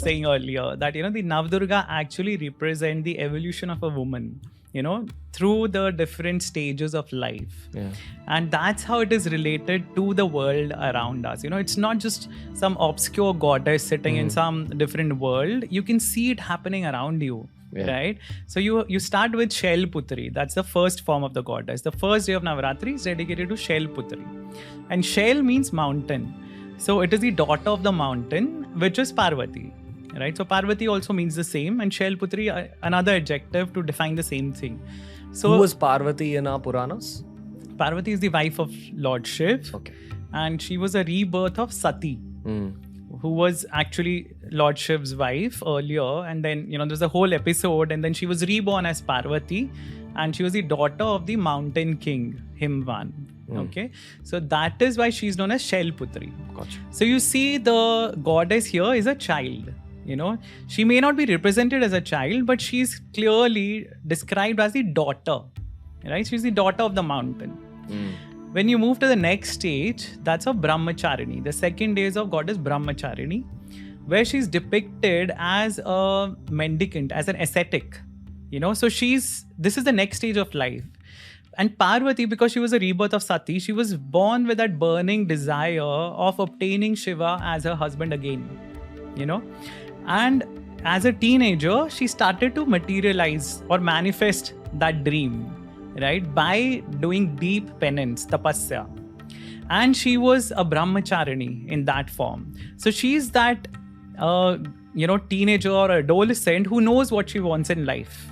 saying earlier, that, the Navadurga actually represent the evolution of a woman, through the different stages of life. Yeah. And that's how it is related to the world around us. It's not just some obscure goddess sitting in some different world. You can see it happening around you. Yeah. Right? So you start with Shailputri. That's the first form of the goddess. The first day of Navaratri is dedicated to Shailputri. And Shail means mountain. So it is the daughter of the mountain, which is Parvati. Right? So Parvati also means the same, and Shailputri, another adjective to define the same thing. So who was Parvati in our Puranas? Parvati is the wife of Lord Shiv. Okay. And she was a rebirth of Sati, who was actually Lord Shiv's wife earlier. And then, there's a whole episode, and then she was reborn as Parvati, and she was the daughter of the mountain king, Himvan. Okay. So that is why she's known as Shailputri. Gotcha. So you see, the goddess here is a child. She may not be represented as a child, but she's clearly described as the daughter. Right? She's the daughter of the mountain. When you move to the next stage, that's of Brahmacharini. The second day is of goddess Brahmacharini, where she's depicted as a mendicant, as an ascetic. So this is the next stage of life. And Parvati, because she was a rebirth of Sati, she was born with that burning desire of obtaining Shiva as her husband again. And as a teenager, she started to materialize or manifest that dream, right, by doing deep penance, tapasya. And she was a Brahmacharini in that form. So she's that, teenager or adolescent who knows what she wants in life.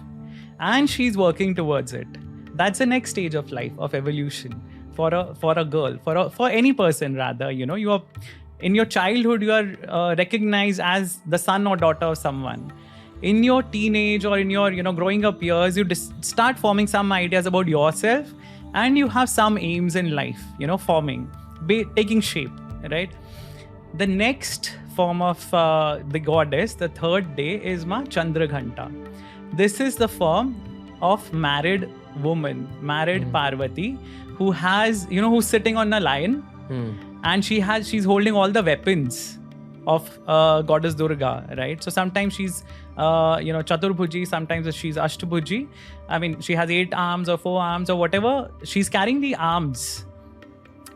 And she's working towards it. That's the next stage of life, of evolution for a girl, for any person rather. You are in your childhood, you are recognized as the son or daughter of someone. In your teenage or in your growing up years, you start forming some ideas about yourself, and you have some aims in life, forming, taking shape, right? The next form of the goddess, the third day, is Ma Chandraghanta. This is the form of married woman, married Parvati, who has, who's sitting on a lion, and she's holding all the weapons of goddess Durga, right? So sometimes she's, Chaturbhuji, sometimes she's Ashtabhuji. I mean, she has 8 arms or 4 arms or whatever. She's carrying the arms,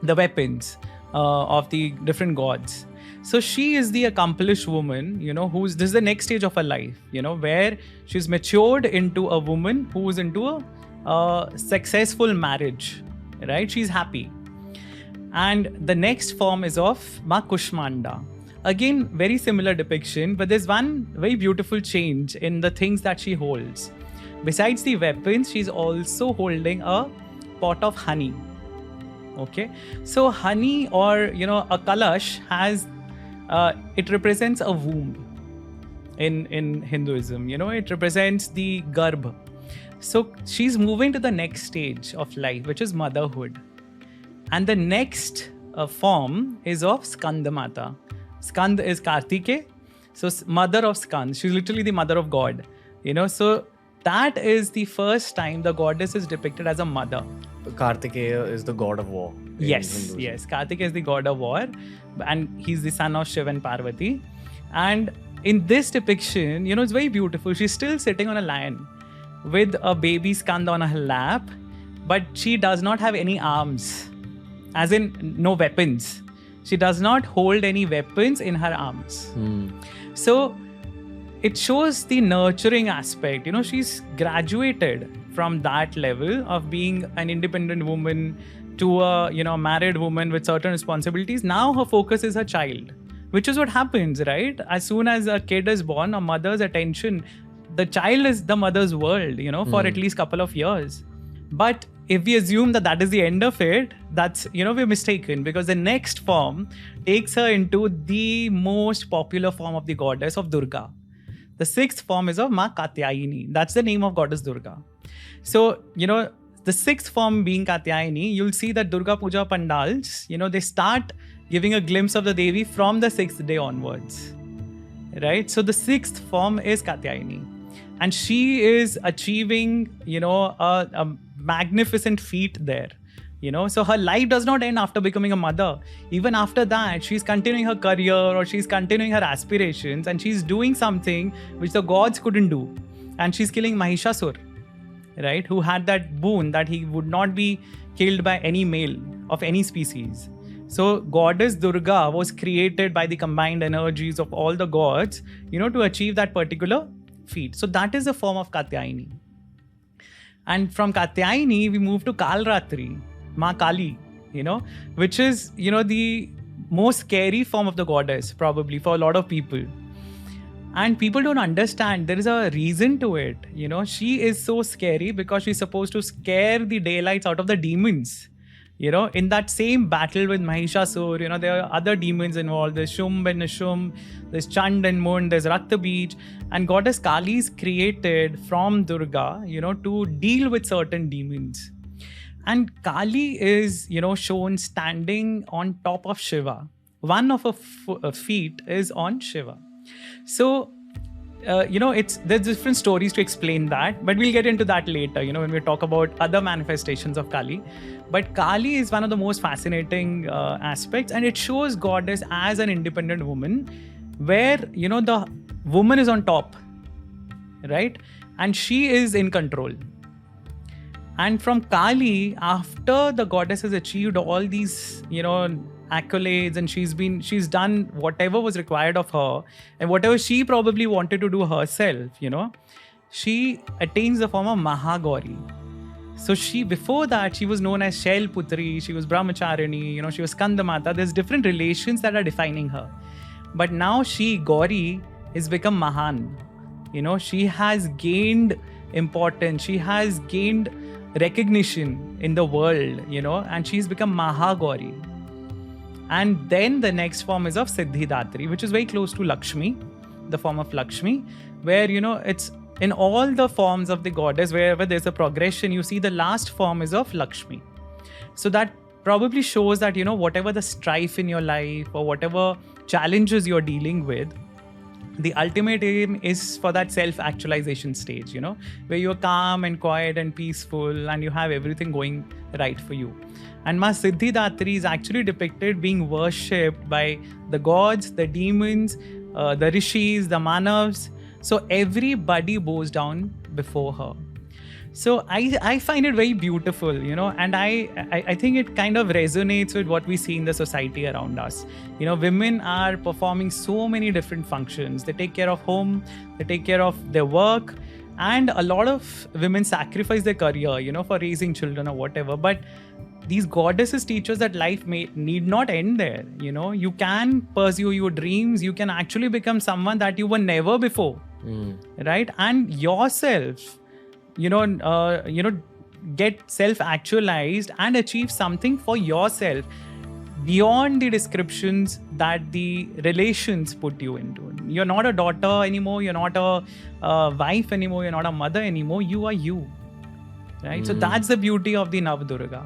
the weapons of the different gods. So she is the accomplished woman, this is the next stage of her life, where she's matured into a woman who is into a successful marriage, right? She's happy. And the next form is of Ma Kushmanda. Again, very similar depiction, but there's one very beautiful change in the things that she holds. Besides the weapons, she's also holding a pot of honey. Okay, so honey, or a kalash, has it represents a womb in Hinduism. It represents the garbh. So she's moving to the next stage of life, which is motherhood. And the next form is of Skandamata. Skand is Kartike, so mother of Skand. She's literally the mother of God. So that is the first time the goddess is depicted as a mother. Kartikeya is the god of war. Yes. Kartikeya is the god of war, and he's the son of Shiva and Parvati. And in this depiction, it's very beautiful. She's still sitting on a lion with a baby Skand on her lap, but she does not have any arms, as in no weapons. She does not hold any weapons in her arms. So it shows the nurturing aspect. She's graduated from that level of being an independent woman to a married woman with certain responsibilities. Now her focus is her child, which is what happens, right? As soon as a kid is born, a mother's attention, the child is the mother's world, for at least couple of years. But if we assume that is the end of it, that's, we're mistaken, because the next form takes her into the most popular form of the goddess of Durga. The 6th form is of Ma Katyayani. That's the name of goddess Durga. So, the 6th form being Katyayani, you'll see that Durga Puja pandals, they start giving a glimpse of the Devi from the 6th day onwards. Right? So the 6th form is Katyayani. And she is achieving, a magnificent feat there, So her life does not end after becoming a mother. Even after that, she's continuing her career, or she's continuing her aspirations, and she's doing something which the gods couldn't do. And she's killing Mahishasur, right? Who had that boon that he would not be killed by any male of any species. So goddess Durga was created by the combined energies of all the gods, to achieve that particular feat. So that is a form of Katyayani. And from Katyayani, we move to Kaalratri, Ma Kali, which is, the most scary form of the goddess, probably for a lot of people. And people don't understand. There is a reason to it. She is so scary because she's supposed to scare the daylights out of the demons. In that same battle with Mahishasur, there are other demons involved. There's Shumb and Nishumb, there's Chand and Mund, there's Rakta Beej. And goddess Kali is created from Durga, to deal with certain demons. And Kali is, shown standing on top of Shiva. One of her feet is on Shiva. So, there's different stories to explain that, but we'll get into that later, when we talk about other manifestations of Kali. But Kali is one of the most fascinating aspects, and it shows goddess as an independent woman, where, the woman is on top, right? And she is in control. And from Kali, after the goddess has achieved all these, accolades, and she's done whatever was required of her, and whatever she probably wanted to do herself, she attains the form of Maha Gauri. So before that, she was known as Shailputri, she was Brahmacharini, she was Skandamata. There's different relations that are defining her. But now Gauri, has become Mahan. She has gained importance, she has gained recognition in the world, and she's become Maha Gauri. And then the next form is of Siddhidatri, which is very close to Lakshmi, the form of Lakshmi, where, it's in all the forms of the goddess, wherever there's a progression, you see the last form is of Lakshmi. So that probably shows that, whatever the strife in your life or whatever challenges you're dealing with, the ultimate aim is for that self-actualization stage, where you're calm and quiet and peaceful and you have everything going right for you. And Ma Siddhidatri is actually depicted being worshipped by the gods, the demons, the rishis, the manavs. So everybody bows down before her. So I find it very beautiful, and I think it kind of resonates with what we see in the society around us. Women are performing so many different functions. They take care of home, they take care of their work, and a lot of women sacrifice their career, for raising children or whatever. But these goddesses teach us that life need not end there. You can pursue your dreams. You can actually become someone that you were never before, right? And yourself, get self-actualized and achieve something for yourself beyond the descriptions that the relations put you into. You're not a daughter anymore. You're not a wife anymore. You're not a mother anymore. You are you, right? So that's the beauty of the Navadurga.